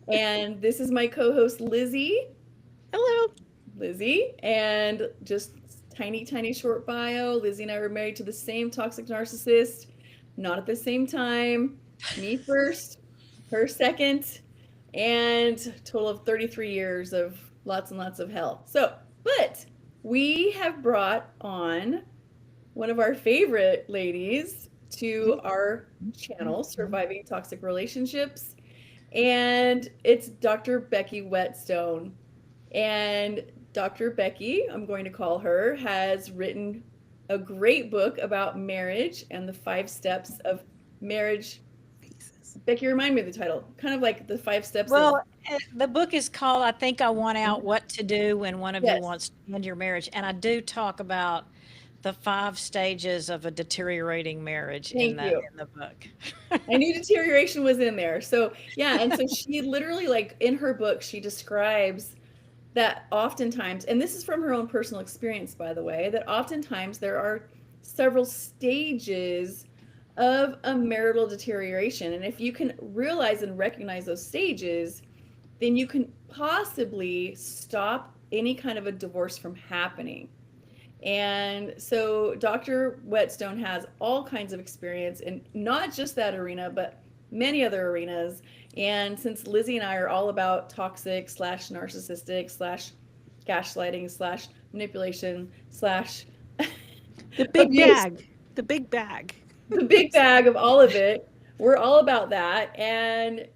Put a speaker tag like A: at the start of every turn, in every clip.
A: And this is my co-host Lizzie.
B: Hello.
A: Lizzie, and just tiny, tiny short bio. Lizzie and I were married to the same toxic narcissist, not at the same time. Me first, her second, and total of 33 years of lots and lots of hell. But we have brought on one of our favorite ladies to our channel, Surviving Toxic Relationships, and it's Dr. Becky Whetstone. And Dr. Becky, I'm going to call her, has written a great book about marriage and the 5 steps of marriage.
B: Pieces.
A: Becky, remind me of the title. Kind of like the 5 steps of,
C: Well, the book is called I Think I Want Out What to Do When One of You
A: yes,
C: Wants to End Your Marriage. And I do talk about the 5 stages of a deteriorating marriage
A: thank you.
C: in the book.
A: I knew deterioration was in there. So, yeah. And so she literally, like in her book, she describes that oftentimes, and this is from her own personal experience, by the way, that oftentimes there are several stages of a marital deterioration. And if you can realize and recognize those stages, then you can possibly stop any kind of a divorce from happening. And so Dr. Whetstone has all kinds of experience in not just that arena, but many other arenas. And since Lizzie and I are all about toxic slash narcissistic slash gaslighting slash manipulation slash
B: The big
A: abuse,
B: bag. The big bag.
A: the big bag of all of it, we're all about that. And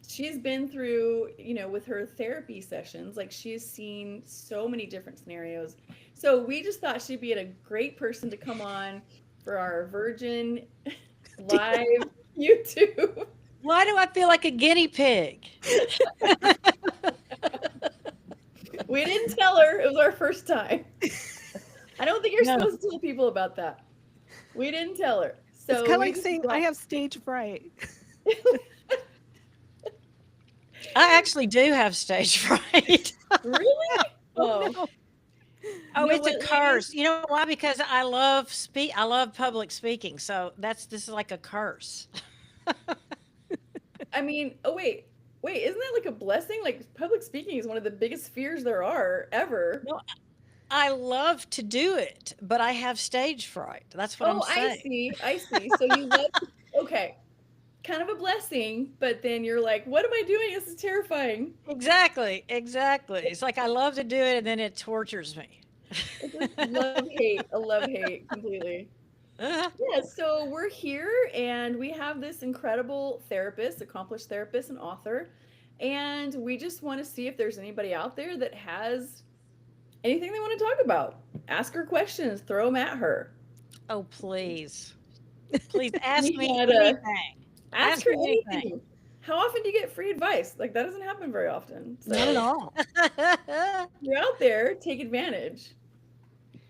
A: she's been through, with her therapy sessions, like she has seen so many different scenarios. So we just thought she'd be a great person to come on for our Virgin live YouTube.
C: Why do I feel like a guinea pig?
A: We didn't tell her it was our first time. I don't think you're
C: No.
A: supposed to tell people about that. We didn't tell her.
B: It's
A: So
B: kind of
A: we
B: like
A: just
B: saying I have stage fright.
C: I actually do have stage fright.
A: really?
B: Oh
A: Oh,
B: no.
C: Oh,
A: you know
C: it's a
A: what, ladies?
C: curse. You know why? Because I love public speaking. So this is like a curse.
A: I mean, oh wait, isn't that like a blessing? Like public speaking is one of the biggest fears there are ever.
C: No, I love to do it, but I have stage fright. That's what I'm
A: Oh, I
C: saying.
A: see. I see. So you love, okay, kind of a blessing, but then you're like, what am I doing? This is terrifying.
C: Exactly, exactly. It's like I love to do it and then it tortures me.
A: It's like love hate, a love hate completely. Yeah, so we're here and we have this incredible therapist, accomplished therapist and author, and we just want to see if there's anybody out there that has anything they want to talk about. Ask her questions, throw them at her.
C: Oh, please. Please ask
A: We
C: me
A: gotta
C: anything.
A: ask
C: Ask
A: her
C: me anything.
A: anything. How often do you get free advice? Like that doesn't happen very often.
B: Not at
A: So
B: all.
A: you're out there, take advantage.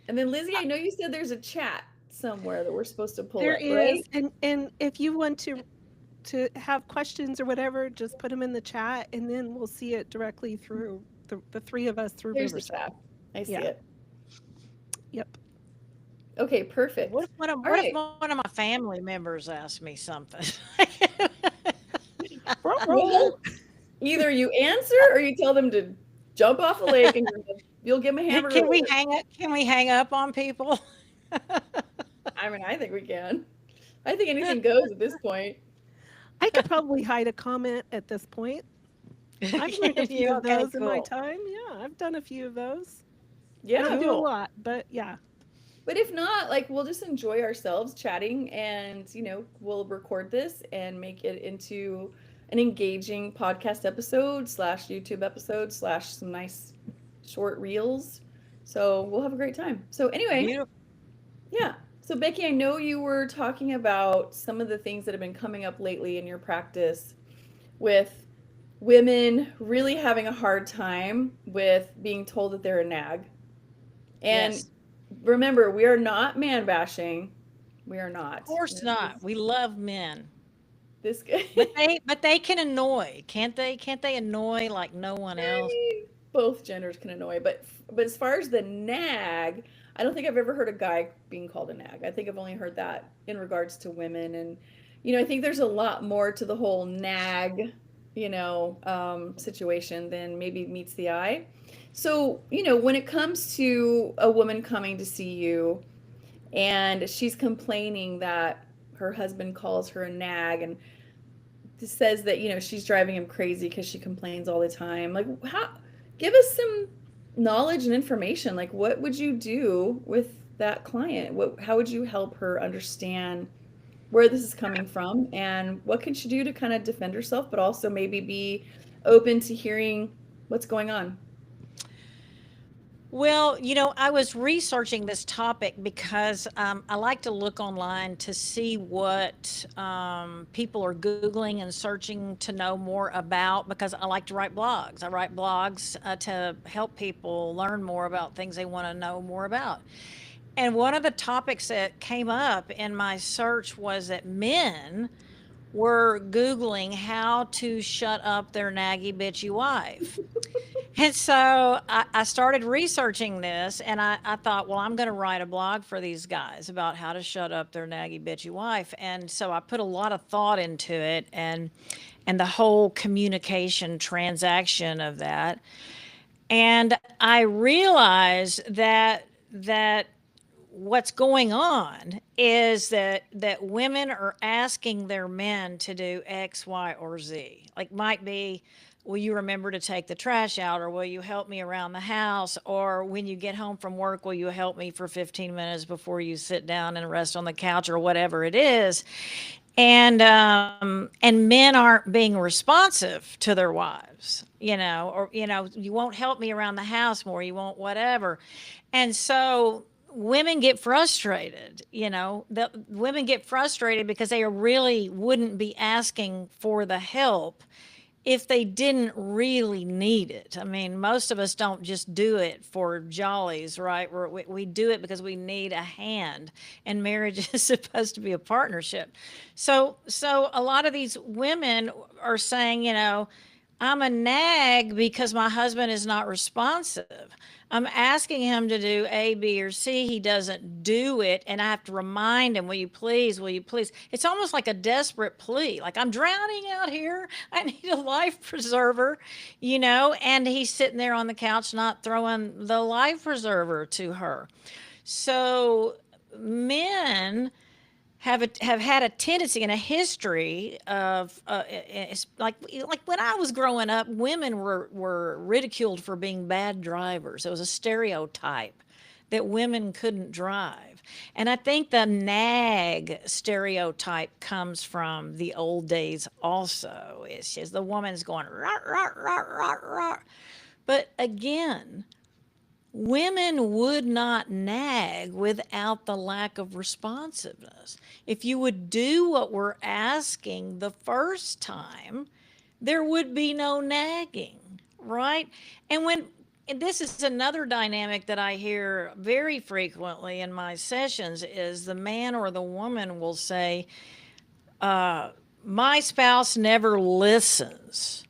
A: And then Lizzie, I know you said there's a chat somewhere that we're supposed to pull
B: There
A: up, right?
B: is, and if you want to have questions or whatever, just put them in the chat, and then we'll see it directly through the three of us through
A: There's the
B: Riverside.
A: chat. I see
B: Yeah.
A: it.
B: Yep.
A: Okay, perfect. All
C: What if
A: right.
C: one of my family members asks me something?
A: Well, either you answer or you tell them to jump off a lake and you'll give them a hamburger
C: Can we
A: later.
C: hang up? Can we hang up on people?
A: I mean, I think we can. I think anything goes at this point.
B: I could probably hide a comment at this point. I've learned a few
C: Yeah,
B: of
C: okay,
B: those in my
C: cool.
B: time. Yeah, I've done a few of those. I
A: Yeah.
B: don't do a
C: Cool.
B: lot, but yeah.
A: But if not, like we'll just enjoy ourselves chatting and, we'll record this and make it into an engaging podcast episode slash YouTube episode slash some nice short reels. So we'll have a great time. So anyway,
C: Beautiful.
A: yeah. So Becky, I know you were talking about some of the things that have been coming up lately in your practice with women really having a hard time with being told that they're a nag. And
C: Yes.
A: remember, we are not man bashing. We are
C: Of
A: not.
C: course
A: This
C: not.
A: is
C: We love men.
A: this.
C: But they can annoy, can't they? Can't they annoy like no one
A: I
C: else?
A: mean, both genders can annoy, but as far as the nag, I don't think I've ever heard a guy being called a nag. I think I've only heard that in regards to women, and I think there's a lot more to the whole nag situation than maybe meets the eye. So, when it comes to a woman coming to see you and she's complaining that her husband calls her a nag and says that, she's driving him crazy because she complains all the time, like, give us some knowledge and information. Like, what would you do with that client? How would you help her understand where this is coming from and what can she do to kind of defend herself, but also maybe be open to hearing what's going on?
C: Well, I was researching this topic because I like to look online to see what people are Googling and searching to know more about because I like to write blogs. I write blogs to help people learn more about things they want to know more about. And one of the topics that came up in my search was that men were Googling how to shut up their naggy bitchy wife. And so I started researching this and I thought, well, I'm going to write a blog for these guys about how to shut up their naggy bitchy wife. And so I put a lot of thought into it and the whole communication transaction of that. And I realized that what's going on is that women are asking their men to do X, Y, or Z. Like might be, will you remember to take the trash out, or will you help me around the house, or when you get home from work, will you help me for 15 minutes before you sit down and rest on the couch, or whatever it is. And men aren't being responsive to their wives, or you won't help me around the house more, you won't whatever. And so women get frustrated, the women get frustrated because they really wouldn't be asking for the help if they didn't really need it. I mean, most of us don't just do it for jollies, right? We do it because we need a hand, and marriage is supposed to be a partnership. So a lot of these women are saying, I'm a nag because my husband is not responsive. I'm asking him to do A, B, or C. He doesn't do it. And I have to remind him, will you please? Will you please? It's almost like a desperate plea. Like, I'm drowning out here. I need a life preserver, and he's sitting there on the couch not throwing the life preserver to her. So men have had a tendency and a history of it's like when I was growing up, women were ridiculed for being bad drivers. It was a stereotype that women couldn't drive. And I think the nag stereotype comes from the old days also. It's just the woman's going rah, rah, rah, rah, rah. But again, women would not nag without the lack of responsiveness. If you would do what we're asking the first time, there would be no nagging, right? And this is another dynamic that I hear very frequently in my sessions is the man or the woman will say, my spouse never listens.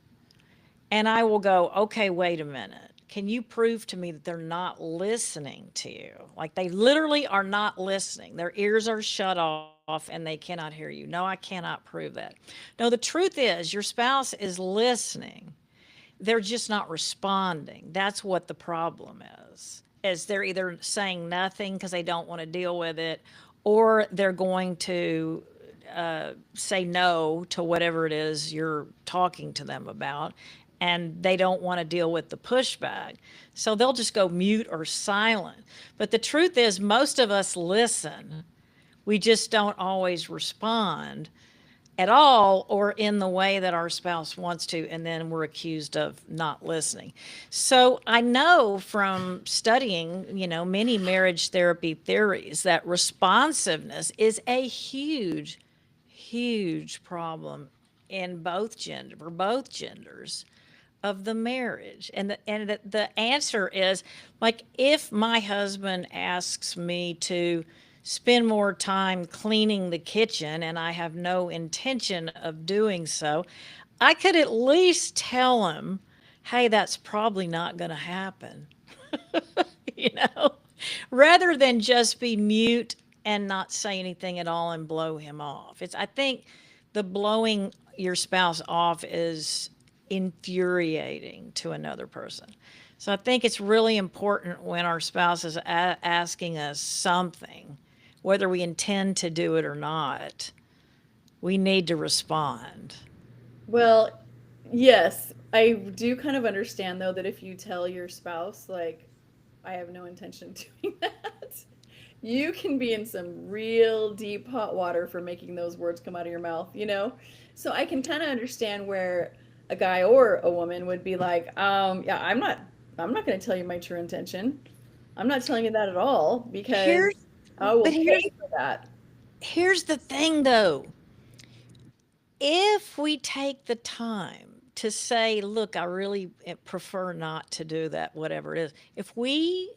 C: And I will go, okay, wait a minute. Can you prove to me that they're not listening to you? Like they literally are not listening. Their ears are shut off and they cannot hear you. No, I cannot prove that. No, the truth is your spouse is listening. They're just not responding. That's what the problem is they're either saying nothing because they don't want to deal with it, or they're going to say no to whatever it is you're talking to them about, and they don't want to deal with the pushback. So they'll just go mute or silent. But the truth is, most of us listen. We just don't always respond at all or in the way that our spouse wants to, and then we're accused of not listening. So I know from studying, many marriage therapy theories that responsiveness is a huge, huge problem in for both genders of the marriage. And the answer is, like, if my husband asks me to spend more time cleaning the kitchen and I have no intention of doing so, I could at least tell him, hey, that's probably not going to happen. you know, Rather than just be mute and not say anything at all and blow him off. I think the blowing, your spouse off as infuriating to another person. So I think it's really important when our spouse is asking us something, whether we intend to do it or not, we need to respond.
A: Well, yes, I do kind of understand though that if you tell your spouse, like, I have no intention of doing that, you can be in some real deep hot water for making those words come out of your mouth, you know? So I can kind of understand where a guy or a woman would be like, yeah, I'm not going to tell you my true intention. I'm not telling you that at all because
C: Here's
A: I will
C: but here's
A: pay for that.
C: here's the thing though. If we take the time to say, look, I really prefer not to do that, whatever it is, if we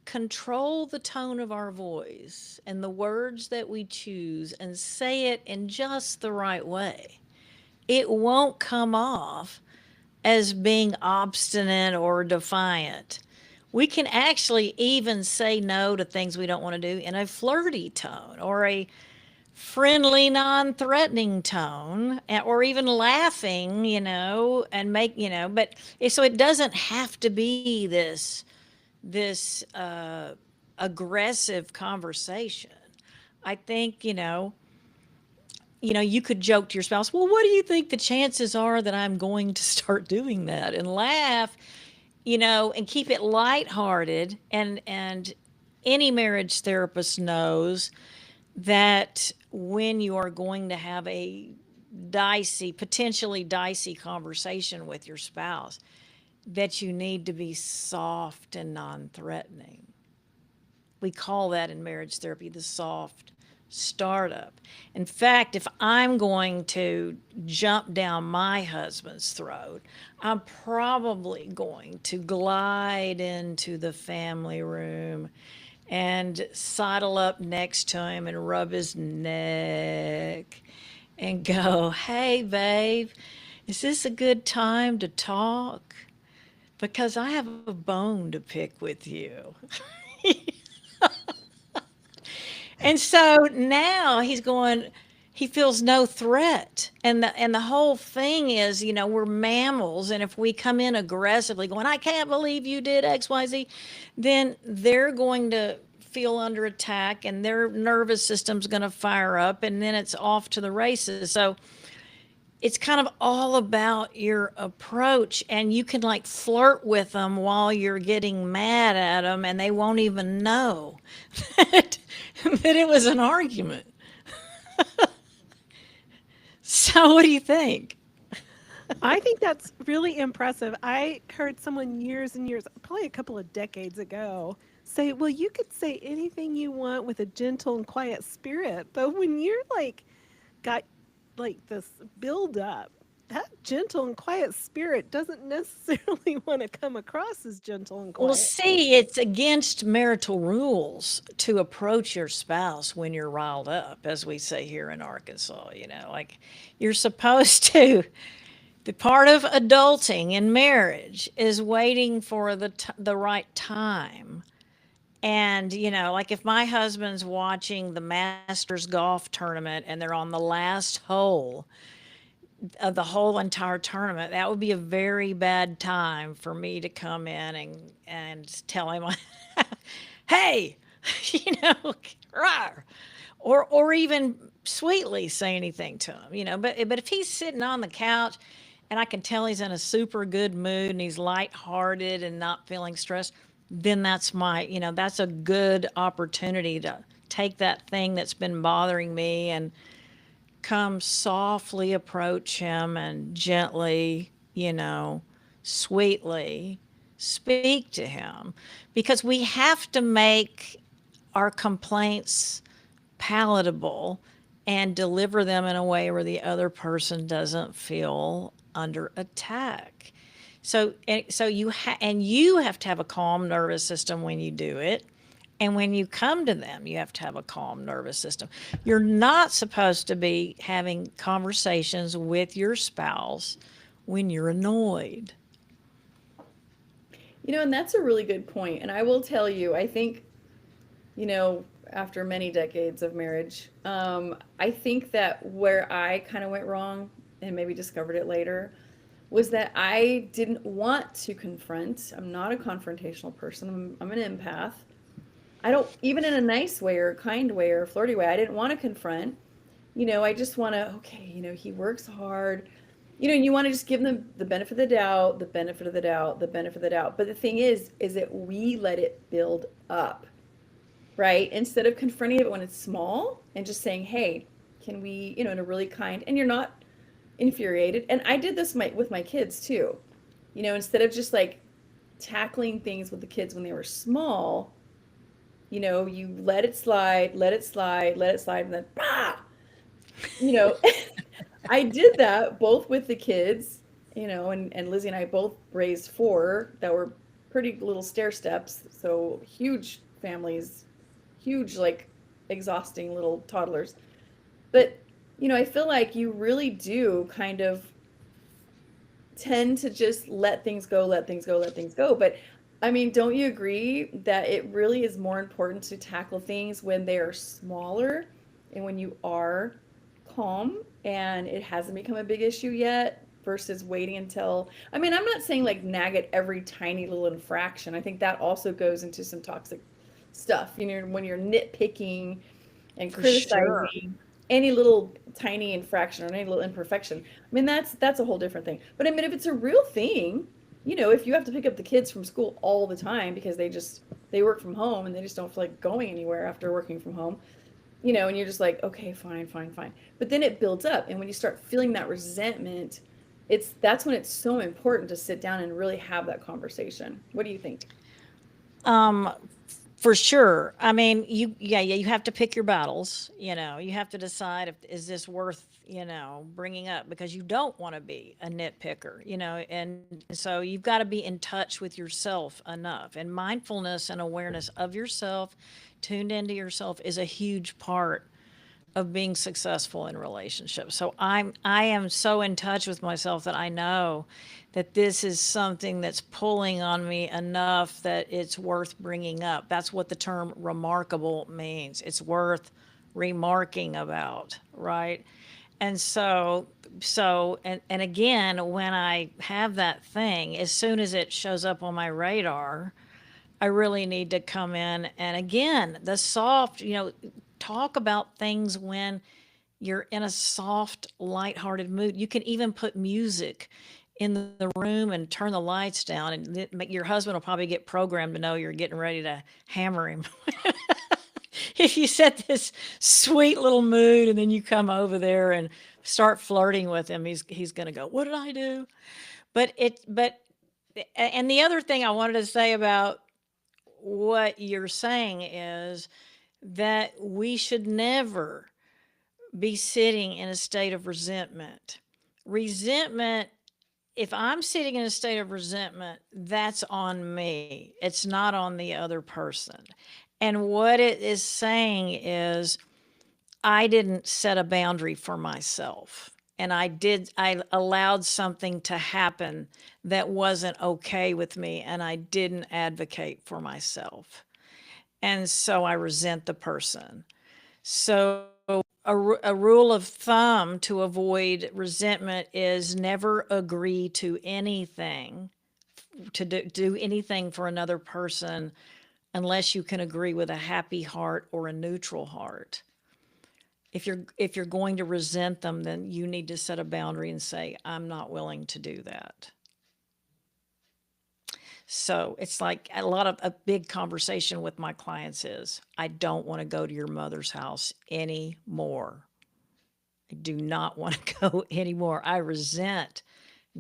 C: control the tone of our voice and the words that we choose and say it in just the right way, it won't come off as being obstinate or defiant. We can actually even say no to things we don't want to do in a flirty tone or a friendly, non threatening tone, or even laughing, and but so it doesn't have to be this aggressive conversation. I think, you could joke to your spouse, well, what do you think the chances are that I'm going to start doing that? And laugh, and keep it lighthearted. And any marriage therapist knows that when you are going to have a potentially dicey conversation with your spouse, that you need to be soft and non-threatening. We call that in marriage therapy the soft startup. In fact, if I'm going to jump down my husband's throat, I'm probably going to glide into the family room and sidle up next to him and rub his neck and go, hey, babe, is this a good time to talk? Because I have a bone to pick with you. And so now he feels no threat. And the whole thing is, we're mammals. And if we come in aggressively going, I can't believe you did XYZ, then they're going to feel under attack and their nervous system's going to fire up and then it's off to the races. So it's kind of all about your approach, and you can like flirt with them while you're getting mad at them and they won't even know that, that it was an argument. So what do you think?
B: I think that's really impressive. I heard someone years and years, probably a couple of decades ago, say, well, you could say anything you want with a gentle and quiet spirit, but when you're like got like this build up, that gentle and quiet spirit doesn't necessarily want to come across as gentle and
C: Well,
B: quiet.
C: see, it's against marital rules to approach your spouse when you're riled up, as we say here in Arkansas. Like you're supposed to. The part of adulting in marriage is waiting for the right time. And, like if my husband's watching the Masters golf tournament and they're on the last hole of the whole entire tournament, that would be a very bad time for me to come in and tell him, hey, rawr, or even sweetly say anything to him. But if he's sitting on the couch and I can tell he's in a super good mood and he's lighthearted and not feeling stressed, then that's a good opportunity to take that thing that's been bothering me and come softly approach him and gently, sweetly speak to him. Because we have to make our complaints palatable and deliver them in a way where the other person doesn't feel under attack. So you have to have a calm nervous system when you do it. And when you come to them, you have to have a calm nervous system. You're not supposed to be having conversations with your spouse when you're annoyed.
A: And that's a really good point. And I will tell you, I think, after many decades of marriage. I think that where I kind of went wrong and maybe discovered it later was that I didn't want to confront. I'm not a confrontational person. I'm an empath. I don't, even in a nice way or a kind way or a flirty way, I didn't want to confront. I just want to, okay, he works hard. And you want to just give them the benefit of the doubt, the benefit of the doubt, the benefit of the doubt. But the thing is that we let it build up, right? Instead of confronting it when it's small and just saying, hey, can we, in a really kind, and you're not infuriated. And I did this with my kids too. Instead of just like tackling things with the kids when they were small, you let it slide, let it slide, let it slide, and then, bah! you know, I did that both with the kids, and Lizzie and I both raised four that were pretty little stair steps. So huge families, huge, like exhausting little toddlers. But, I feel like you really do kind of tend to just let things go, let things go, let things go. But I mean, don't you agree that it really is more important to tackle things when they are smaller and when you are calm and it hasn't become a big issue yet versus waiting until, I mean, I'm not saying like nag at every tiny little infraction. I think that also goes into some toxic stuff, when you're nitpicking and
C: For sure.
A: criticizing any little tiny infraction or any little imperfection. I mean, that's a whole different thing. But I mean, if it's a real thing, if you have to pick up the kids from school all the time because they work from home and they just don't feel like going anywhere after working from home, and you're just like, okay, fine, fine, fine. But then it builds up. And when you start feeling that resentment, that's when it's so important to sit down and really have that conversation. What do you think?
C: Um, for sure. I mean, yeah, you have to pick your battles. You have to decide if is this worth, bringing up because you don't want to be a nitpicker, and so you've got to be in touch with yourself enough. And mindfulness and awareness of yourself, tuned into yourself is a huge part of being successful in relationships. So I am so in touch with myself that I know that this is something that's pulling on me enough that it's worth bringing up. That's what the term remarkable means. It's worth remarking about, right? And and again, when I have that thing, as soon as it shows up on my radar, I really need to come in and again, the soft, talk about things when you're in a soft, lighthearted mood. You can even put music in the room and turn the lights down, and your husband will probably get programmed to know you're getting ready to hammer him. If you set this sweet little mood and then you come over there and start flirting with him, he's going to go, "What did I do?" But and the other thing I wanted to say about what you're saying is that we should never be sitting in a state of resentment. Resentment, if I'm sitting in a state of resentment, that's on me. It's not on the other person. And what it is saying is, I didn't set a boundary for myself. And I allowed something to happen that wasn't okay with me, and I didn't advocate for myself. And so I resent the person. So a rule of thumb to avoid resentment is never agree to anything, to do anything for another person unless you can agree with a happy heart or a neutral heart. If you're going to resent them, then you need to set a boundary and say, I'm not willing to do that. So it's like a big conversation with my clients is, I don't want to go to your mother's house anymore. I do not want to go anymore. I resent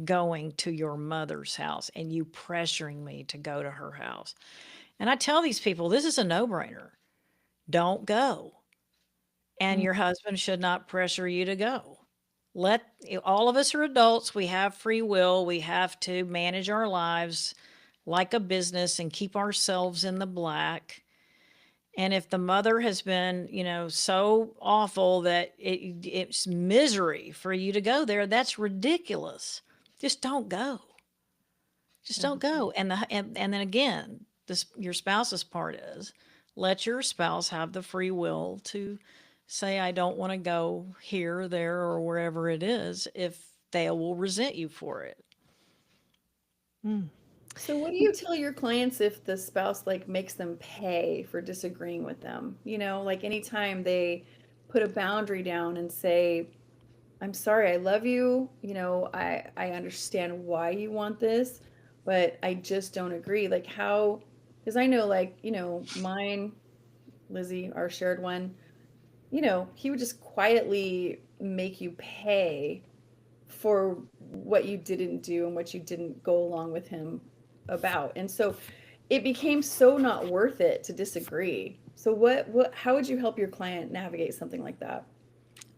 C: going to your mother's house and you pressuring me to go to her house. And I tell these people, this is a no-brainer. Don't go. And
A: Mm.
C: your husband should not pressure you to go. All of us are adults. We have free will. We have to manage our lives like a business and keep ourselves in the black. And if the mother has been, so awful that it's misery for you to go there, that's ridiculous. Just don't go. Just
A: Yeah.
C: don't go. And then again, your spouse's part is, let your spouse have the free will to say, I don't want to go here, there, or wherever it is, if they will resent you for it.
B: Mm.
A: So what do you tell your clients if the spouse like makes them pay for disagreeing with them? You know, like anytime they put a boundary down and say, I'm sorry, I love you, you know, I understand why you want this, but I just don't agree. Like how, because I know like, you know, mine, Lizzie, our shared one, you know, he would just quietly make you pay for what you didn't do and what you didn't go along with him about. And so it became so not worth it to disagree. So what how would you help your client navigate something like that?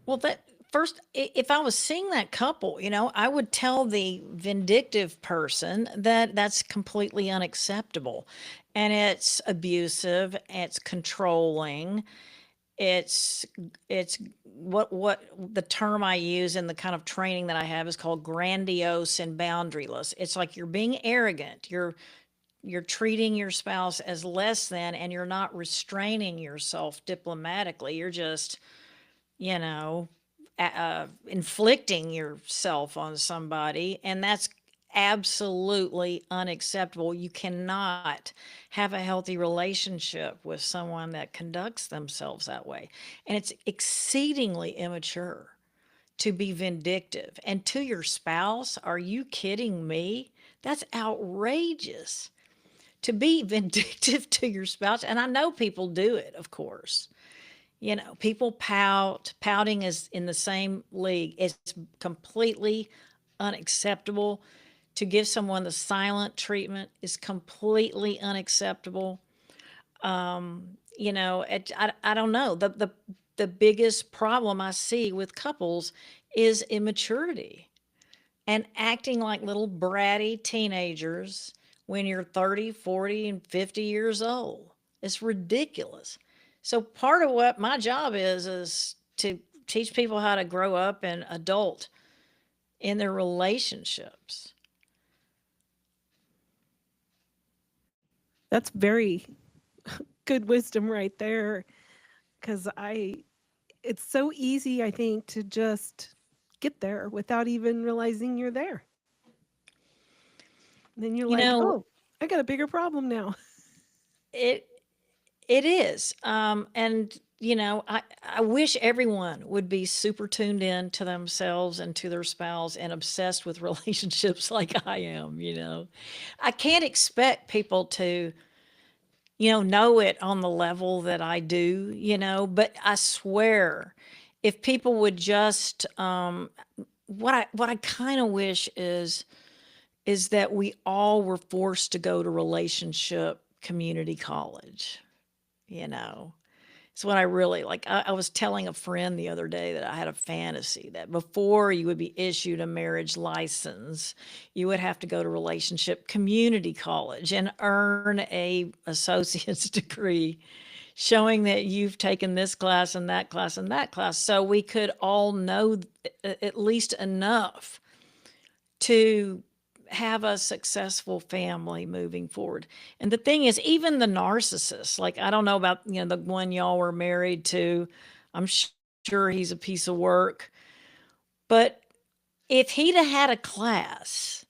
C: Well, that first, if I was seeing that couple, I would tell the vindictive person that that's completely unacceptable and it's abusive, it's controlling, it's it's what the term I use in the kind of training that I have is called grandiose and boundaryless. It's like you're being arrogant. You're treating your spouse as less than and you're not restraining yourself diplomatically. You're just, you know, inflicting yourself on somebody, and that's absolutely unacceptable. You cannot have a healthy relationship with someone that conducts themselves that way. And it's exceedingly immature to be vindictive. And to your spouse, are you kidding me? That's outrageous to be vindictive to your spouse. And I know people do it, of course. People pout. Pouting is in the same league. It's completely unacceptable. To give someone the silent treatment is completely unacceptable. I don't know. The biggest problem I see with couples is immaturity and acting like little bratty teenagers when you're 30, 40, and 50 years old. It's ridiculous. So part of what my job is to teach people how to grow up and adult in their relationships.
B: That's very good wisdom right there. Because it's so easy, I think, to just get there without even realizing you're there. And then you're
C: You
B: like,
C: know,
B: oh, I got a bigger problem now.
C: it it is. And I wish everyone would be super tuned in to themselves and to their spouse and obsessed with relationships like I am. I can't expect people to know it on the level that I do, but I swear if people would just what I kind of wish is that we all were forced to go to relationship community college, you know. It's what I really like. I was telling a friend the other day that I had a fantasy that before you would be issued a marriage license, you would have to go to relationship community college and earn a associate's degree showing that you've taken this class and that class and that class so we could all know at least enough to have a successful family moving forward. And the thing is, even the narcissists, like I don't know about, the one y'all were married to, I'm sure he's a piece of work. But if he'd have had a class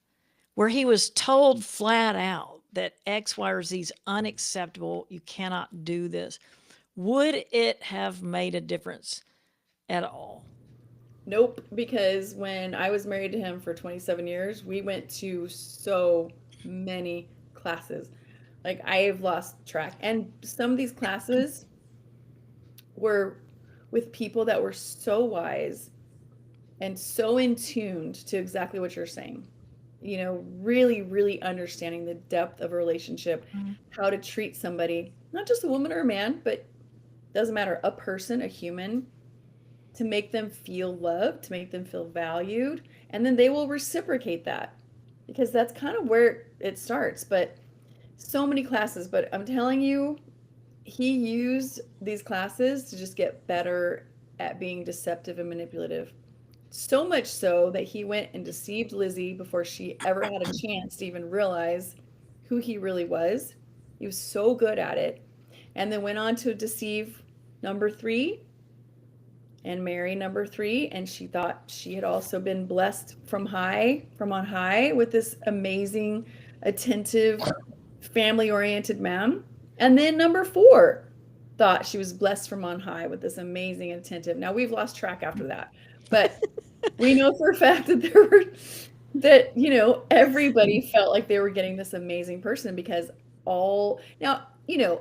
C: where he was told flat out that X, Y, or Z is unacceptable, you cannot do this, would it have made a difference at all?
A: Nope, because when I was married to him for 27 years, we went to so many classes. Like I've lost track. And some of these classes were with people that were so wise and so in tuned to exactly what you're saying. You know, really, really understanding the depth of a relationship,
C: Mhm.
A: how to treat somebody, not just a woman or a man, but doesn't matter, a person, a human, to make them feel loved, to make them feel valued, and then they will reciprocate that because that's kind of where it starts. But so many classes, but I'm telling you, he used these classes to just get better at being deceptive and manipulative. So much so that he went and deceived Lizzie before she ever had a chance to even realize who he really was. He was so good at it. and then went on to deceive number 3 and marry number 3, and she thought she had also been blessed from on high with this amazing, attentive, family oriented man. And then number 4 thought she was blessed from on high with this amazing, attentive. Now we've lost track after that, but we know for a fact that everybody felt like they were getting this amazing person, because now,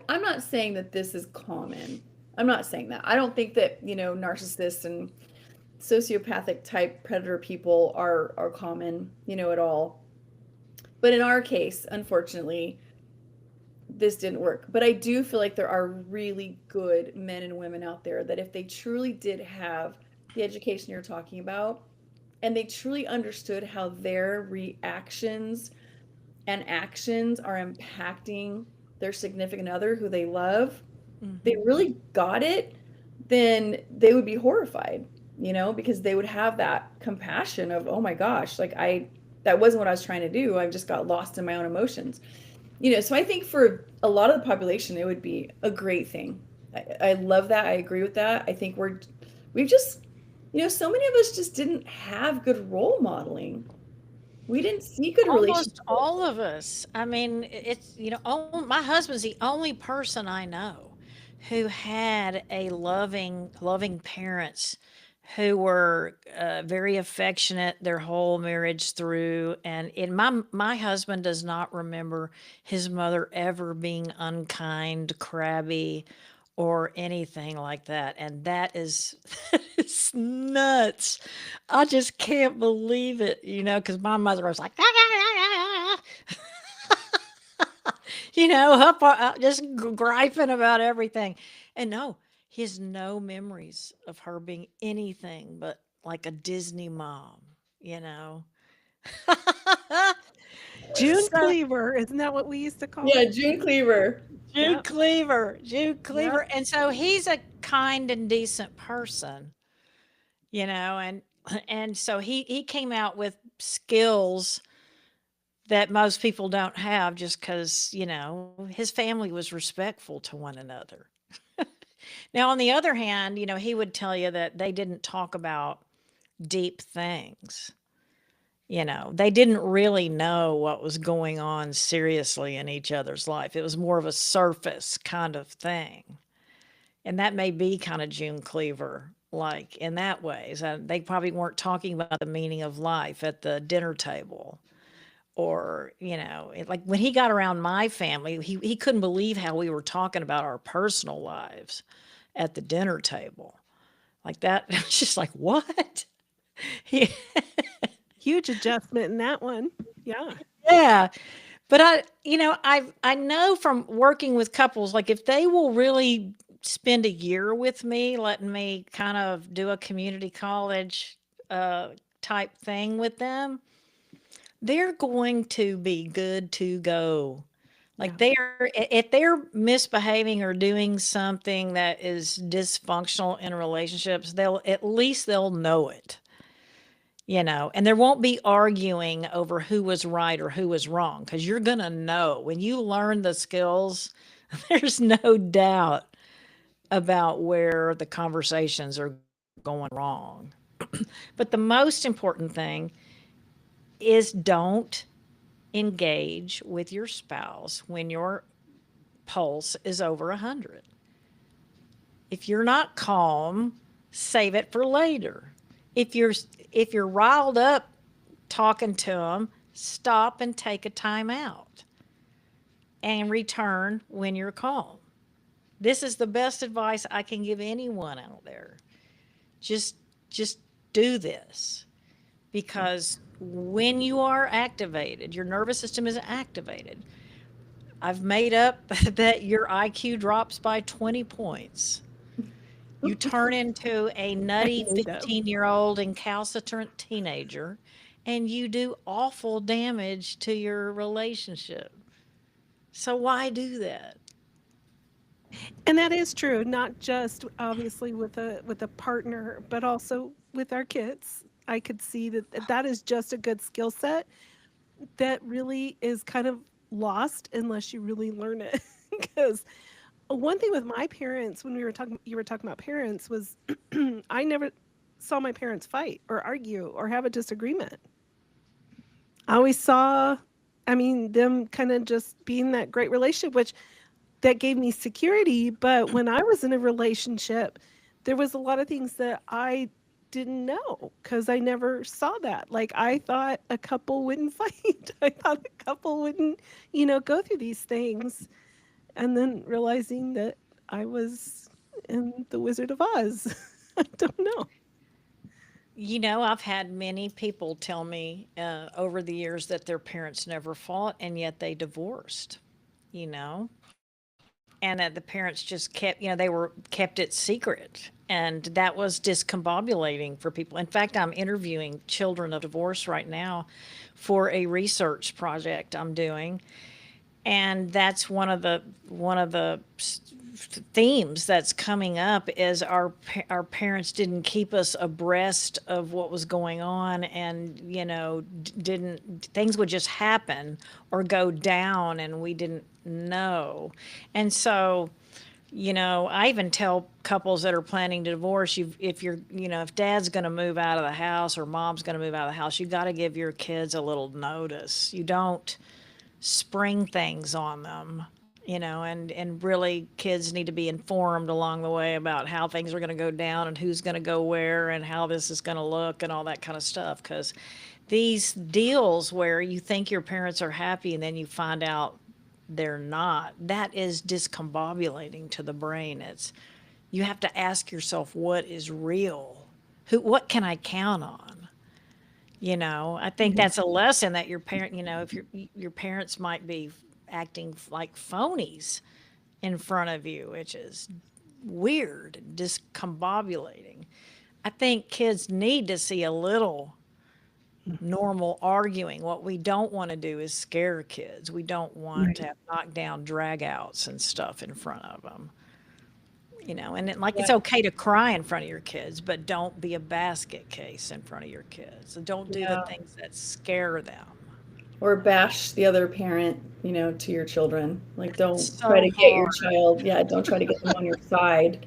A: I'm not saying that this is common. I'm not saying that. I don't think that, narcissists and sociopathic type predator people are common, at all. But in our case, unfortunately, this didn't work. But I do feel like there are really good men and women out there that if they truly did have the education you're talking about, and they truly understood how their reactions and actions are impacting their significant other who they love, they really got it, then they would be horrified, because they would have that compassion of, oh my gosh, like that wasn't what I was trying to do. I just got lost in my own emotions. So I think for a lot of the population, it would be a great thing. I love that. I agree with that. I think we've just, so many of us just didn't have good role modeling. We didn't see good relationships.
C: Almost all of us. I mean, it's, my husband's the only person I know who had a loving parents who were very affectionate their whole marriage through. And my husband does not remember his mother ever being unkind, crabby, or anything like that. And that is, that is nuts. I just can't believe it, because my mother was like, just griping about everything. And no, he has no memories of her being anything but like a Disney mom, you know.
B: June
C: So
B: Cleaver, isn't that what we used to call
A: Yeah,
B: her?
A: June Cleaver.
C: June
B: Yep.
C: Cleaver,
B: Yep.
C: and so he's a kind and decent person, and so he came out with skills that most people don't have just because his family was respectful to one another. Now, on the other hand, he would tell you that they didn't talk about deep things. They didn't really know what was going on seriously in each other's life. It was more of a surface kind of thing. And that may be kind of June Cleaver like in that way. So they probably weren't talking about the meaning of life at the dinner table. Or, like when he got around my family, he couldn't believe how we were talking about our personal lives at the dinner table. Like that, it was just like, what? He,
B: Huge adjustment in that one. Yeah.
C: yeah. But I know from working with couples, like if they will really spend a year with me, letting me kind of do a community college type thing with them, they're going to be good to go. Like
B: Yeah.
C: if they're misbehaving or doing something that is dysfunctional in relationships, they'll know it. And there won't be arguing over who was right or who was wrong, because you're going to know when you learn the skills, there's no doubt about where the conversations are going wrong. But the most important thing is don't engage with your spouse when your pulse is over 100. If you're not calm, save it for later. If you're riled up talking to them, stop and take a time out and return when you're calm. This is the best advice I can give anyone out there. Just do this, because when you are activated, your nervous system is activated. I've made up that your IQ drops by 20 points. You turn into a nutty
B: Made up.
C: 15-year-old incalcitrant teenager, and you do awful damage to your relationship. So why do that?
B: And that is true, not just obviously with a partner, but also with our kids. I could see that is just a good skill set that really is kind of lost unless you really learn it. Because one thing with my parents, when you were talking about parents, was I never saw my parents fight or argue or have a disagreement. I always saw, I mean, them kind of just being that great relationship, which that gave me security. But when I was in a relationship, there was a lot of things that I didn't know because I never saw that. Like I thought a couple wouldn't fight. I thought a couple wouldn't, go through these things. And then realizing that I was in The Wizard of Oz. I don't know.
C: I've had many people tell me over the years that their parents never fought and yet they divorced, you know, and that the parents just kept, they were kept it secret. And that was discombobulating for people. In fact, I'm interviewing children of divorce right now for a research project I'm doing. And that's one of the themes that's coming up is our parents didn't keep us abreast of what was going on, and didn't things would just happen or go down and we didn't know. And so I even tell couples that are planning to divorce, if dad's going to move out of the house or mom's going to move out of the house, you got to give your kids a little notice. You don't spring things on them, and really kids need to be informed along the way about how things are going to go down and who's going to go where and how this is going to look and all that kind of stuff. Because these deals where you think your parents are happy and then you find out they're not, that is discombobulating to the brain. You have to ask yourself, what is real? What can I count on? I think that's a lesson that your parent, if your parents might be acting like phonies in front of you, which is weird, discombobulating. I think kids need to see a little normal arguing. What we don't want to do is scare kids. We don't want to have knockdown dragouts and stuff in front of them. And it's
A: Yeah.
C: okay to cry in front of your kids, but don't be a basket case in front of your kids. Don't do the
A: Yeah.
C: things that scare them.
A: Or bash the other parent, to your children. Like, don't try
C: So
A: to get your
C: hard.
A: child, yeah, don't try to get them on your side.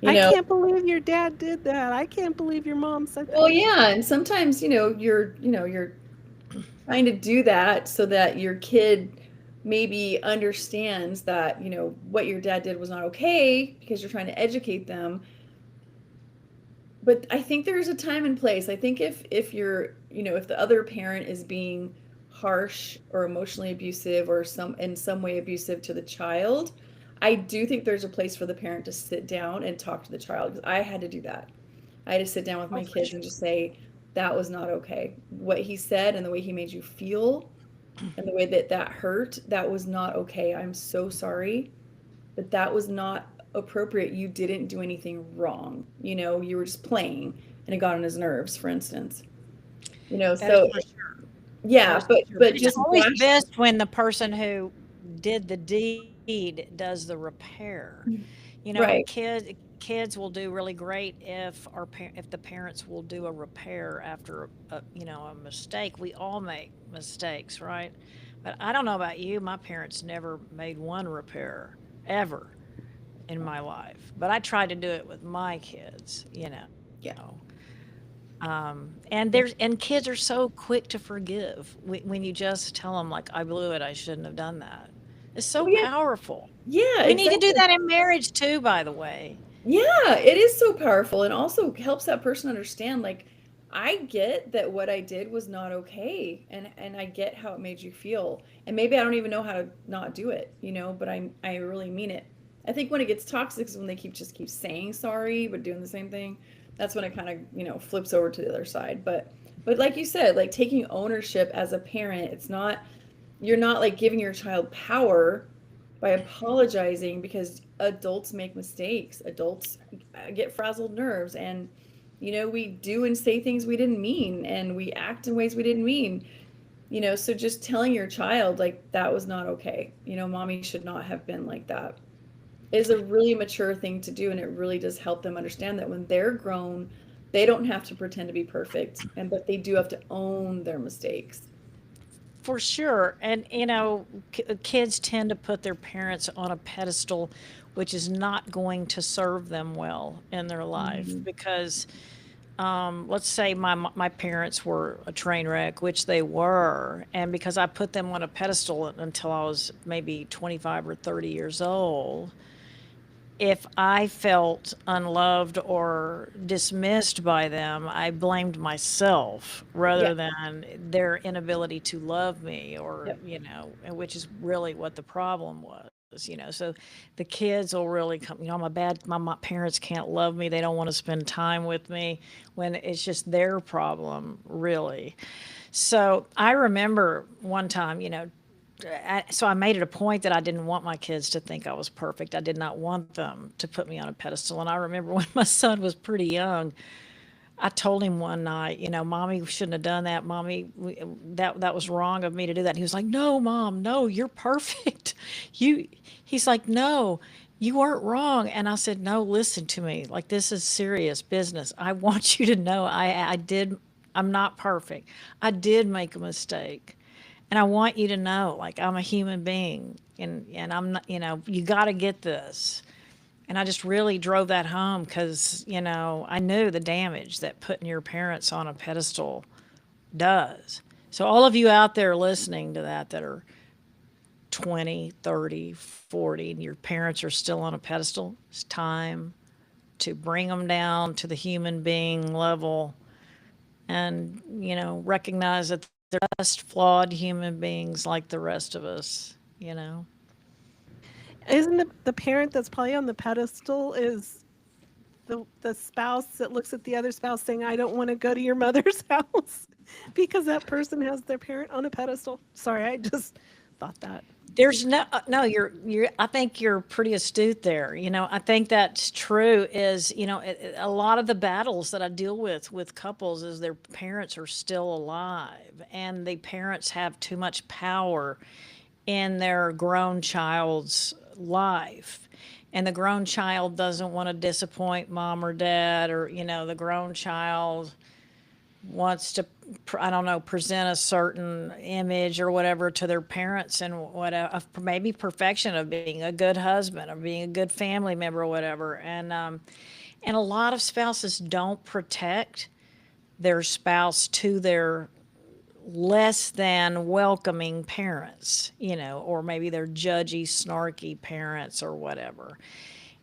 A: You
B: I
A: know,
B: can't believe your dad did that. I can't believe your mom said
A: well,
B: that.
A: yeah, and sometimes, you're trying to do that so that your kid maybe understands that, what your dad did was not okay because you're trying to educate them. But I think there's a time and place. I think if you're, if the other parent is being harsh or emotionally abusive or in some way abusive to the child, I do think there's a place for the parent to sit down and talk to the child, because I had to do that. I had to sit down with
C: Oh,
A: my
C: for
A: kids
C: sure.
A: and just say that was not okay. What he said and the way he made you feel and the way that hurt, that was not okay. I'm so sorry, but that was not appropriate. You didn't do anything wrong. You were just playing and it got on his nerves, for instance.
C: That is
A: So
C: for sure. That
A: yeah,
C: is for
A: but
C: sure. But
A: but
C: it's
A: just
C: always
A: bash.
C: best when the person who did the deed does the repair.
A: Right.
C: Kids will do really great if the parents will do a repair after a mistake. We all make mistakes, right? But I don't know about you. My parents never made one repair ever in my life. But I tried to do it with my kids.
A: Yeah.
C: And kids are so quick to forgive when you just tell them, like, I blew it, I shouldn't have done that. It's
A: Oh
C: so
A: yeah.
C: powerful.
A: Yeah,
C: We need to do
A: exactly.
C: that in marriage too, by the way.
A: Yeah, it is so powerful and also helps that person understand, like, I get that what I did was not okay, and I get how it made you feel. And maybe I don't even know how to not do it, but I really mean it. I think when it gets toxic is when they keep saying sorry but doing the same thing. That's when it kind of, flips over to the other side. But like you said, like taking ownership as a parent, it's not, you're not like giving your child power by apologizing, because adults make mistakes. Adults get frazzled nerves, and we do and say things we didn't mean, and we act in ways we didn't mean. So just telling your child like that was not okay. Mommy should not have been like that is a really mature thing to do, and it really does help them understand that when they're grown, they don't have to pretend to be perfect, but they do have to own their mistakes.
C: For sure. And kids tend to put their parents on a pedestal which is not going to serve them well in their life
A: Mhm.
C: because let's say my parents were a train wreck, which they were, and because I put them on a pedestal until I was maybe 25 or 30 years old, if I felt unloved or dismissed by them, I blamed myself
A: Yeah.
C: rather than their inability to love me, or,
A: Yep.
C: and which is really what the problem was. So the kids will really come, I'm a bad, my parents can't love me. They don't want to spend time with me when it's just their problem, really. So I remember one time, so I made it a point that I didn't want my kids to think I was perfect. I did not want them to put me on a pedestal. And I remember when my son was pretty young, I told him one night, Mommy shouldn't have done that. Mommy, that was wrong of me to do that. And he was like, No, Mom, no, you're perfect. You, he's like, No, you weren't wrong. And I said, No, listen to me. Like, this is serious business. I want you to know I did, I'm not perfect. I did make a mistake. And I want you to know, like, I'm a human being, and I'm not, you got to get this. And I just really drove that home because, I knew the damage that putting your parents on a pedestal does. So, all of you out there listening to that are 20, 30, 40, and your parents are still on a pedestal, it's time to bring them down to the human being level and, recognize that they're just flawed human beings like the rest of us.
B: Isn't the parent that's probably on the pedestal is the spouse that looks at the other spouse saying, I don't want to go to your mother's house because that person has their parent on a pedestal? Sorry, I just thought that.
C: There's no, you're, I think you're pretty astute there. I think that's true is, a lot of the battles that I deal with couples is their parents are still alive and the parents have too much power in their grown child's life. And the grown child doesn't want to disappoint mom or dad, or, the grown child wants to, I don't know, present a certain image or whatever to their parents, and whatever, maybe perfection of being a good husband or being a good family member or whatever. And a lot of spouses don't protect their spouse to their less than welcoming parents, or maybe they're judgy, snarky parents or whatever.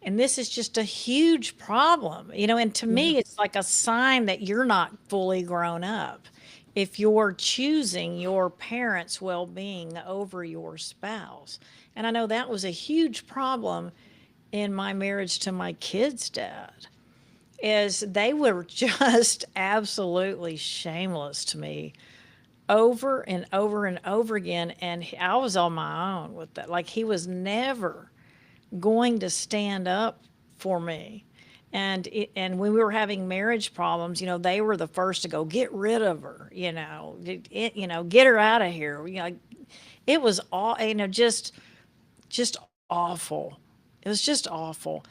C: And this is just a huge problem, and to
A: Yeah.
C: me, it's like a sign that you're not fully grown up. If you're choosing your parents' well being over your spouse. And I know that was a huge problem in my marriage to my kids' dad, is they were just absolutely shameless to me over and over and over again. And I was on my own with that. Like, he was never going to stand up for me. And when we were having marriage problems, they were the first to go, get rid of her, get her out of here. It was all, just awful. It was just awful.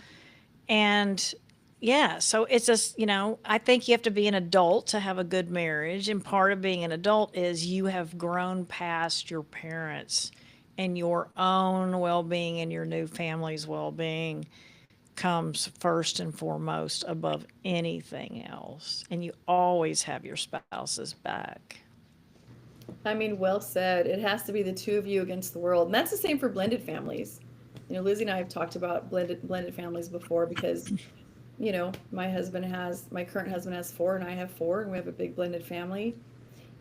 C: And yeah, so it's just, I think you have to be an adult to have a good marriage. And part of being an adult is you have grown past your parents, and your own well being and your new family's well being comes first and foremost above anything else. And you always have your spouse's back.
A: I mean, well said. It has to be the two of you against the world. And that's the same for blended families. Lizzie and I have talked about blended families before because, my current husband has four and I have four, and we have a big blended family.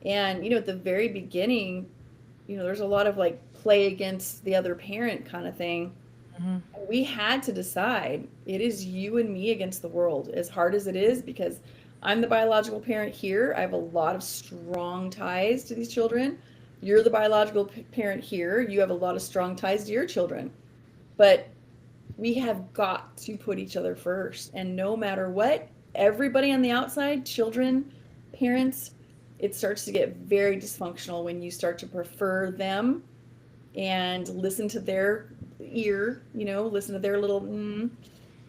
A: And, at the very beginning, there's a lot of like play against the other parent kind of thing.
C: Mhm.
A: We had to decide it is you and me against the world, as hard as it is, because I'm the biological parent here. I have a lot of strong ties to these children. You're the biological parent here. You have a lot of strong ties to your children. But we have got to put each other first. And no matter what, everybody on the outside, children, parents, it starts to get very dysfunctional when you start to prefer them and listen to their ear, listen to their little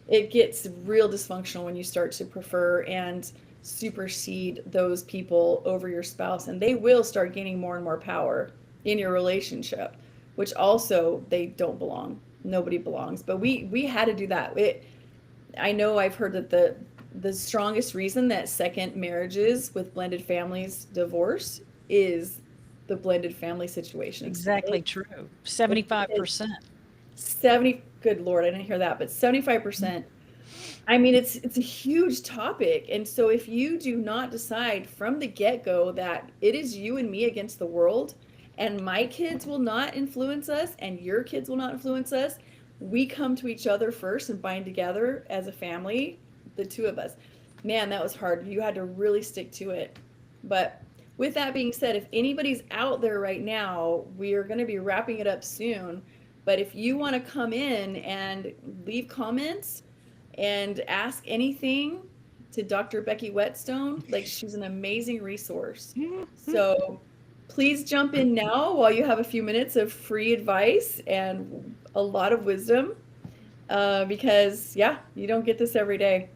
A: it gets real dysfunctional when you start to prefer and supersede those people over your spouse, and they will start gaining more and more power in your relationship, which also they don't belong. nobody belongs. But we had to do that. I know I've heard that the strongest reason that second marriages with blended families divorce is the blended family situation.
C: Exactly true. 75%.
A: 70, good Lord, I didn't hear that, but 75%. I mean, it's a huge topic. And so if you do not decide from the get-go that it is you and me against the world, and my kids will not influence us and your kids will not influence us, we come to each other first and bind together as a family, the two of us. Man, that was hard. You had to really stick to it. But with that being said, if anybody's out there right now, we are going to be wrapping it up soon. But if you want to come in and leave comments and ask anything to Dr. Becky Whetstone, like, she's an amazing resource. So please jump in now while you have a few minutes of free advice and a lot of wisdom, because yeah, you don't get this every day.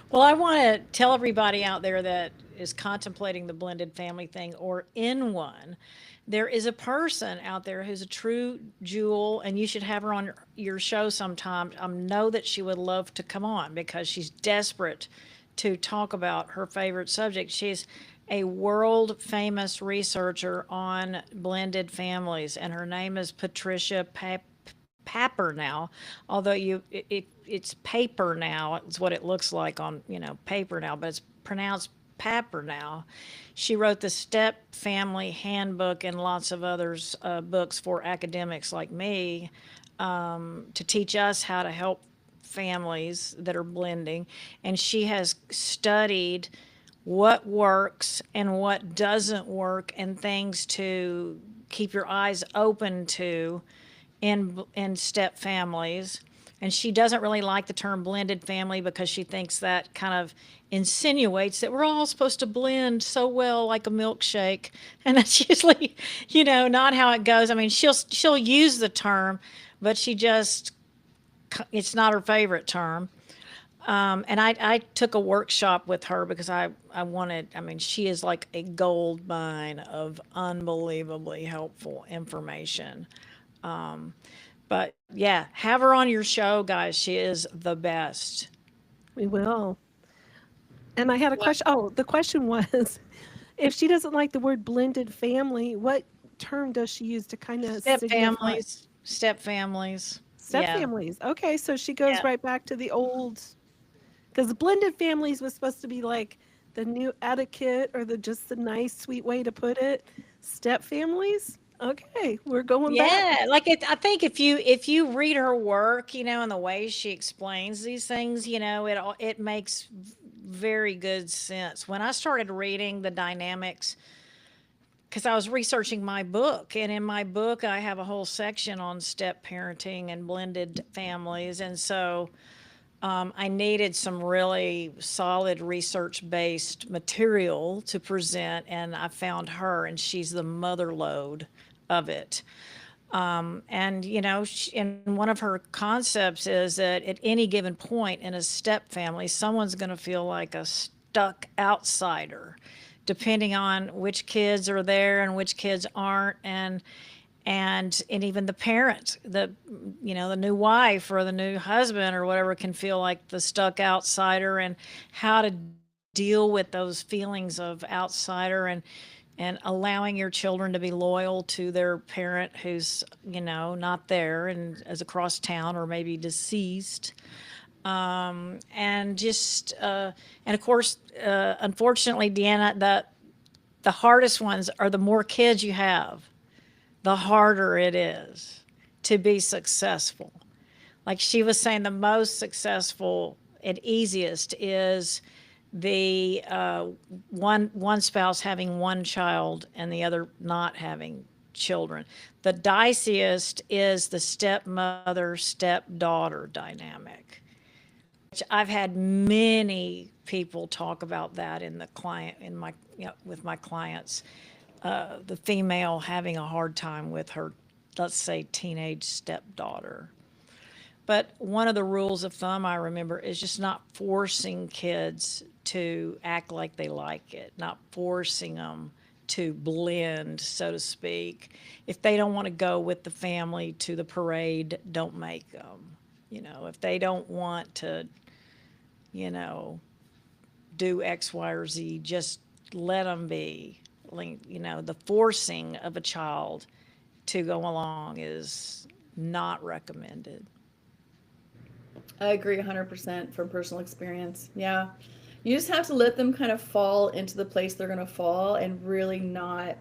C: Well, I want to tell everybody out there that is contemplating the blended family thing or in one, there is a person out there who's a true jewel, and you should have her on your show sometime. I know that she would love to come on because she's desperate to talk about her favorite subject. She's a world famous researcher on blended families, and her name is Patricia Papper now, although it's paper now. It's what it looks like on, paper now, but it's pronounced Papper now. She wrote the Step Family Handbook and lots of others books for academics like me, to teach us how to help families that are blending. And she has studied what works and what doesn't work and things to keep your eyes open to in step families. And she doesn't really like the term blended family because she thinks that kind of insinuates that we're all supposed to blend so well like a milkshake. And that's usually, not how it goes. I mean, she'll use the term, but it's not her favorite term. And I took a workshop with her because I mean, she is like a gold mine of unbelievably helpful information. But yeah, have her on your show, guys. She is the best.
B: We will. And I had a question. Oh, the question was, if she doesn't like the word blended family, what term does she use to kind of
C: Step
B: signify?
C: families. Step families.
B: Step
C: Yeah.
B: families. Okay, so she goes
C: Yeah.
B: right back to the old, because the blended families was supposed to be like the new etiquette or just the nice, sweet way to put it. Step families. Okay, we're going back.
C: Yeah, like I think if you read her work, and the way she explains these things, it makes very good sense. When I started reading the dynamics, because I was researching my book, and in my book I have a whole section on step parenting and blended families, and so I needed some really solid research-based material to present, and I found her, and she's the mother lode of it. And, and one of her concepts is that at any given point in a step family, someone's going to feel like a stuck outsider, depending on which kids are there and which kids aren't, and even the parent, the new wife or the new husband or whatever can feel like the stuck outsider, and how to deal with those feelings of outsider, and allowing your children to be loyal to their parent who's, not there and is across town or maybe deceased. And just, and of course, unfortunately, Deanna, the hardest ones are the more kids you have, the harder it is to be successful. Like she was saying, the most successful and easiest is the one spouse having one child and the other not having children. The diciest is the stepmother stepdaughter dynamic, which I've had many people talk about that with my clients. The female having a hard time with her, let's say, teenage stepdaughter. But one of the rules of thumb I remember is just not forcing kids to act like they like it, not forcing them to blend, so to speak. If they don't want to go with the family to the parade, don't make them. If they don't want to, you know, do X, Y, or Z, just let them be. Like, the forcing of a child to go along is not recommended.
A: I agree 100% from personal experience. Yeah. You just have to let them kind of fall into the place they're going to fall and really not.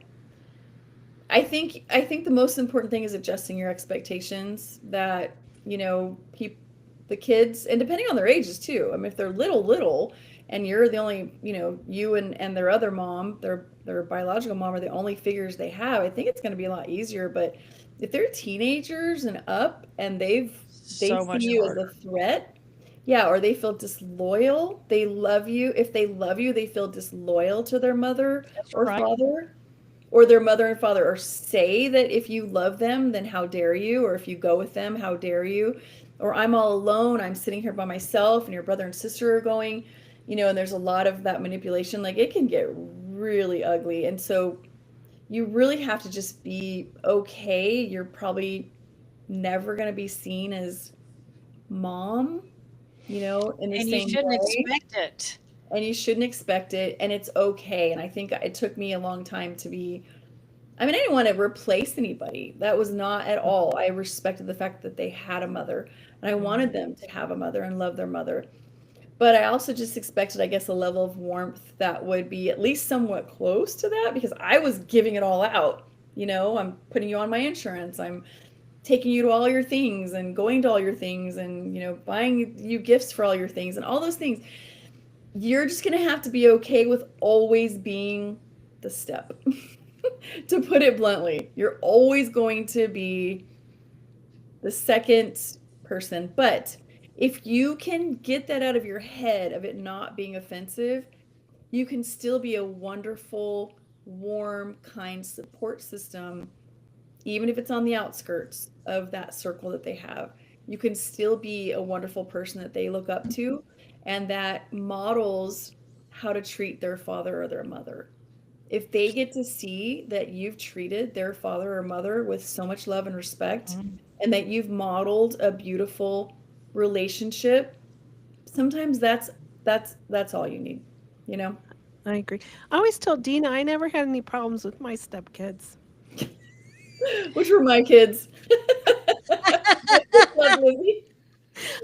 A: I think the most important thing is adjusting your expectations that, the kids, and depending on their ages too. I mean, if they're little and you're the only, you and their other mom, their biological mom are the only figures they have, I think it's going to be a lot easier. But if they're teenagers and up and they
C: So
A: see
C: much
A: you as a
C: harder.
A: threat, yeah, or they feel disloyal, they love you. If they love you, they feel disloyal to their mother
C: That's
A: or
C: right.
A: father, or their mother and father, or say that if you love them, then how dare you, or if you go with them, how dare you, or I'm all alone, I'm sitting here by myself, and your brother and sister are going, and there's a lot of that manipulation. Like, it can get really ugly. And so you really have to just be okay. You're probably never going to be seen as mom, in the
C: And you
A: same
C: shouldn't
A: way,
C: expect it.
A: and you shouldn't expect it, and it's okay. And I think it took me a long time to be. I mean, I didn't want to replace anybody. That was not at all. I respected the fact that they had a mother, and I wanted
C: Mhm.
A: them to have a mother and love their mother. But I also just expected, I guess, a level of warmth that would be at least somewhat close to that, because I was giving it all out. I'm putting you on my insurance. I'm taking you to all your things and going to all your things and, buying you gifts for all your things and all those things. You're just going to have to be okay with always being the step. To put it bluntly, you're always going to be the second person. But if you can get that out of your head of it not being offensive, you can still be a wonderful, warm, kind support system, even if it's on the outskirts of that circle that they have. You can still be a wonderful person that they look up to and that models how to treat their father or their mother. If they get to see that you've treated their father or mother with so much love and respect,
C: Mhm.
A: and that you've modeled a beautiful relationship, sometimes that's all you need, you know?
B: I agree. I always tell Dina I never had any problems with my stepkids.
A: Which were my kids. I just love Lizzie.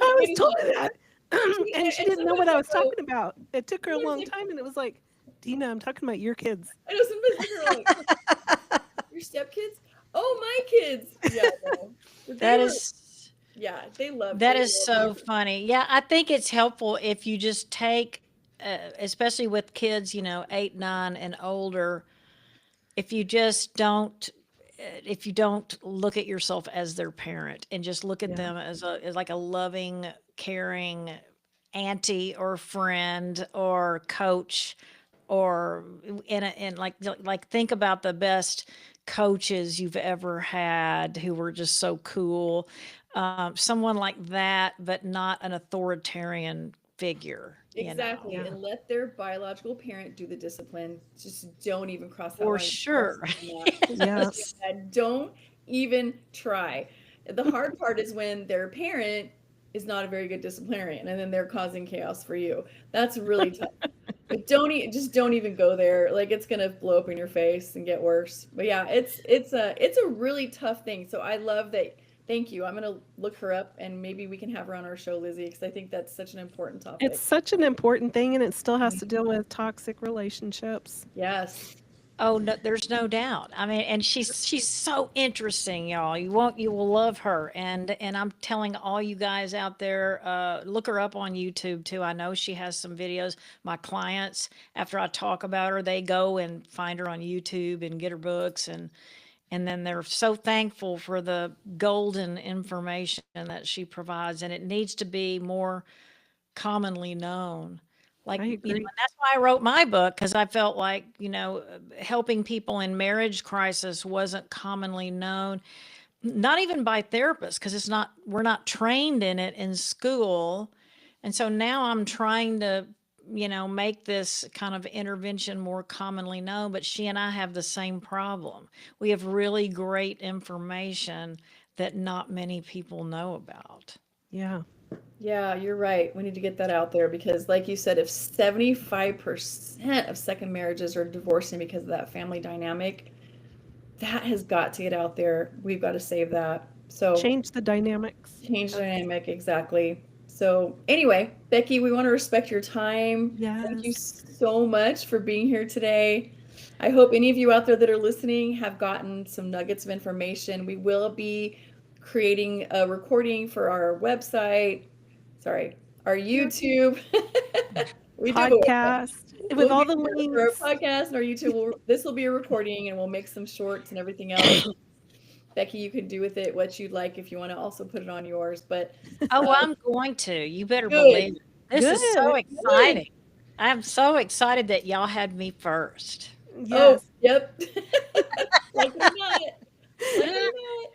B: I always
A: I just
B: told
A: love
B: her
A: her.
B: that. And she
A: And
B: didn't know what
A: sometimes
B: I
A: I
B: was
A: go,
B: talking about. It took her a
A: sometimes
B: long time, and it was like, Dina, I'm talking about your kids.
A: I know sometimes I go like, your stepkids? Oh, my kids. Yeah, no. But they
C: That
A: were,
C: is
A: yeah,
C: that
A: they
C: is
A: love
C: so
A: you.
C: funny. Yeah, I think it's helpful if you just take, especially with kids, 8, 9, and older. If you just don't, if you don't look at yourself as their parent and just look at
A: Yeah.
C: them as like a loving, caring auntie or friend or coach, or and like think about the best coaches you've ever had who were just so cool. Someone like that, but not an authoritarian figure,
A: Exactly.
B: Yeah.
A: And let their biological parent do the discipline. Just don't even cross that
C: For
A: line. Trust
C: sure.
A: me on that. Just trust me
B: Yes.
A: on that. Don't even try. The hard part is when their parent is not a very good disciplinarian and then they're causing chaos for you. That's really tough. But just don't even go there. Like, it's gonna blow up in your face and get worse. But yeah, it's a really tough thing. So I love that. Thank you. I'm gonna look her up and maybe we can have her on our show, Lizzie, because I think that's such an important
B: It's
A: topic.
B: such an important thing, and it still has to deal with toxic relationships.
A: Yes.
C: Oh, no, there's no doubt. I mean, and she's so interesting, y'all. You will love her. And I'm telling all you guys out there, look her up on YouTube too. I know she has some videos. My clients, after I talk about her, they go and find her on YouTube and get her books, and then they're so thankful for the golden information that she provides, and it needs to be more commonly known. Like,
B: I
C: and
B: agree.
C: that's why I wrote my book, because I felt like, helping people in marriage crisis wasn't commonly known, not even by therapists, because we're not trained in it in school. And so now I'm trying to make this kind of intervention more commonly known, but she and I have the same problem. We have really great information that not many people know about.
B: Yeah.
A: Yeah, you're right. We need to get that out there because, like you said, if 75% of second marriages are divorcing because of that family dynamic, that has got to get out there. We've got to save that. So,
B: Change the dynamics.
A: change the dynamic, exactly. So, anyway, Becky, we want to respect your time. Thank you
B: Yes.
A: so much for being here today. I hope any of you out there that are listening have gotten some nuggets of information. We will be creating a recording for our website, sorry, our YouTube. We do have a website.
B: Podcast with
A: We'll
B: all
A: be
B: the
A: for our
B: links.
A: podcast and our YouTube. This will be a recording, and we'll make some shorts and everything else. Becky, you can do with it what you'd like if you want to also put it on yours. But
C: Oh, I'm going to. You better
A: Good.
C: believe it. This is so
B: Good.
C: exciting. I'm so excited that y'all had me first.
A: oh,
B: Yes.
A: yep. Like it or not. Like it or not.